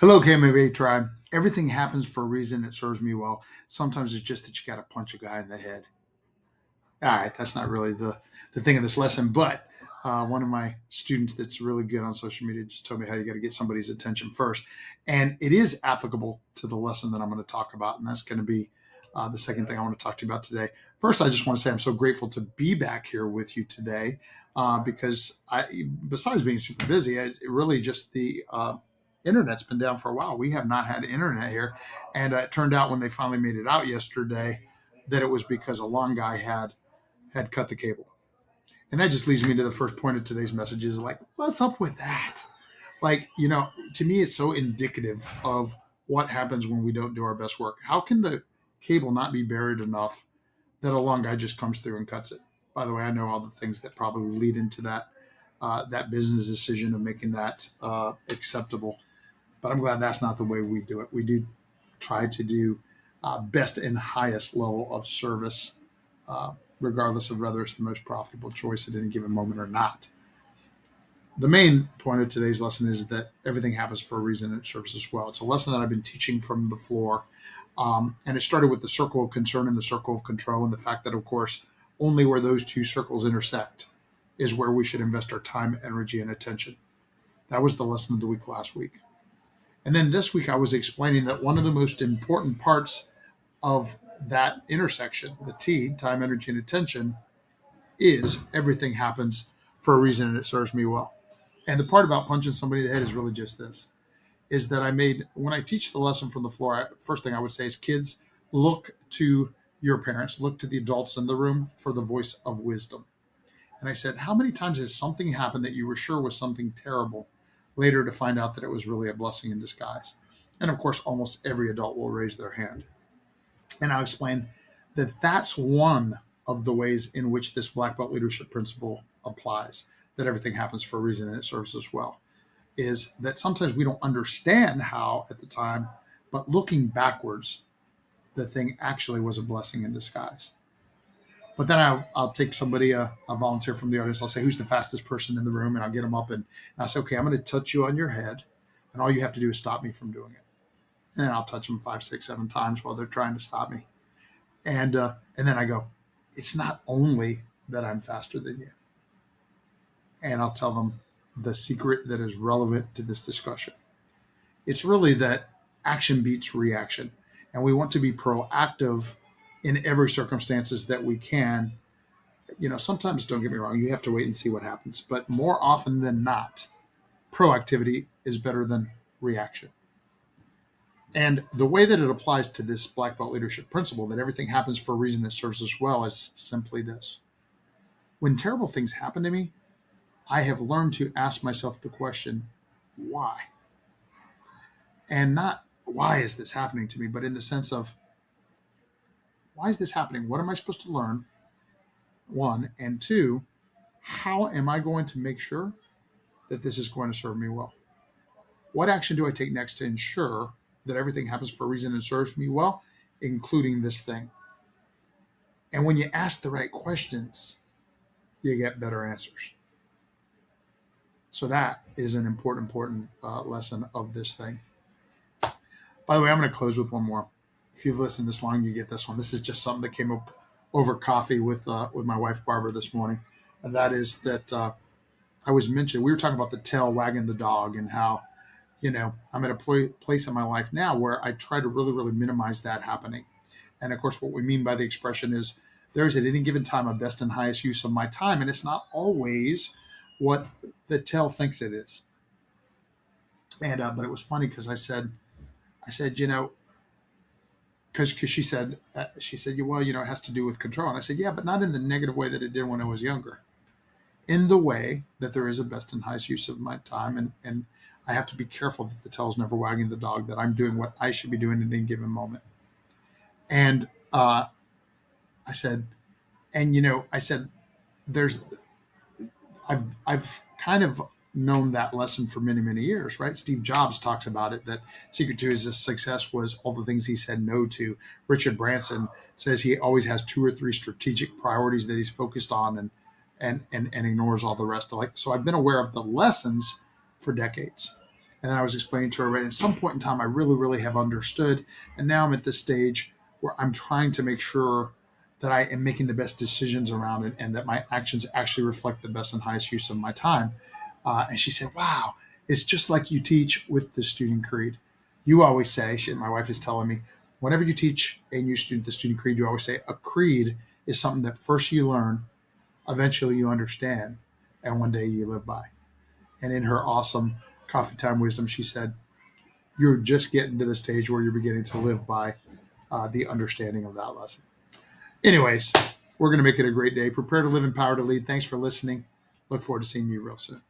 Hello, KMA tribe. Everything happens for a reason. It serves me well. Sometimes it's just that you got to punch a guy in the head. All right, that's not really the thing of this lesson, but one of my students that's really good on social media just told me how you got to get somebody's attention first, and it is applicable to the lesson that I'm going to talk about, and that's going to be the second thing I want to talk to you about today. First, I just want to say I'm so grateful to be back here with you today because besides being super busy, it really just the internet's been down for a while. We have not had internet here, and it turned out when they finally made it out yesterday that it was because a lawn guy had cut the cable. And that just leads me to the first point of today's message is like, what's up with that? Like, to me, it's so indicative of what happens when we don't do our best work. How can the cable not be buried enough that a long guy just comes through and cuts it? By the way, I know all the things that probably lead into that business decision of making that acceptable. But I'm glad that's not the way we do it. We do try to do best and highest level of service, regardless of whether it's the most profitable choice at any given moment or not. The main point of today's lesson is that everything happens for a reason and it serves us well. It's a lesson that I've been teaching from the floor. And it started with the circle of concern and the circle of control, and the fact that, of course, only where those two circles intersect is where we should invest our time, energy, and attention. That was the lesson of the week last week. And then this week I was explaining that one of the most important parts of that intersection, the T, time, energy, and attention, is everything happens for a reason and it serves me well. And the part about punching somebody in the head is really just this, is that when I teach the lesson from the floor, first thing I would say is, kids, look to your parents, look to the adults in the room for the voice of wisdom. And I said, how many times has something happened that you were sure was something terrible, later to find out that it was really a blessing in disguise? And of course, almost every adult will raise their hand. And I'll explain that that's one of the ways in which this black belt leadership principle applies, that everything happens for a reason and it serves us well, is that sometimes we don't understand how at the time, but looking backwards, the thing actually was a blessing in disguise. But then I'll take somebody, a volunteer from the audience. I'll say, who's the fastest person in the room? And I'll get them up and I'll say, okay, I'm going to touch you on your head. And all you have to do is stop me from doing it. And I'll touch them 5, 6, 7 times while they're trying to stop me. And then I go, it's not only that I'm faster than you. And I'll tell them the secret that is relevant to this discussion. It's really that action beats reaction. And we want to be proactive in every circumstances that we can. Sometimes, don't get me wrong, you have to wait and see what happens. But more often than not, proactivity is better than reaction. And the way that it applies to this black belt leadership principle, that everything happens for a reason that serves us well, is simply this. When terrible things happen to me, I have learned to ask myself the question, why? And not, why is this happening to me? But in the sense of, why is this happening? What am I supposed to learn? 1, and 2, how am I going to make sure that this is going to serve me well? What action do I take next to ensure that everything happens for a reason and serves me well, including this thing? And when you ask the right questions, you get better answers. So that is an important lesson of this thing. By the way, I'm going to close with one more. If you've listened this long, you get this one. This is just something that came up over coffee with my wife, Barbara, this morning. And that is that we were talking about the tail wagging the dog, and how, I'm at a place in my life now where I try to really, really minimize that happening. And of course, what we mean by the expression is there's at any given time a best and highest use of my time. And it's not always what the tail thinks it is. And, but it was funny because I said, because she said, well, it has to do with control. And I said, yeah, but not in the negative way that it did when I was younger. In the way that there is a best and highest use of my time. And I have to be careful that the tail's never wagging the dog, that I'm doing what I should be doing at any given moment. And I said, I've kind of known that lesson for many, many years, right? Steve Jobs talks about it, that secret to his success was all the things he said no to. Richard Branson says he always has 2 or 3 strategic priorities that he's focused on and ignores all the rest. So I've been aware of the lessons for decades. And then I was explaining to her, right, at some point in time, I really, really have understood. And now I'm at this stage where I'm trying to make sure that I am making the best decisions around it and that my actions actually reflect the best and highest use of my time. And she said, wow, it's just like you teach with the student creed. You always say, my wife is telling me, whenever you teach a new student the student creed, you always say a creed is something that first you learn, eventually you understand, and one day you live by. And in her awesome coffee time wisdom, she said, you're just getting to the stage where you're beginning to live by the understanding of that lesson. Anyways, we're going to make it a great day. Prepare to live, empower to lead. Thanks for listening. Look forward to seeing you real soon.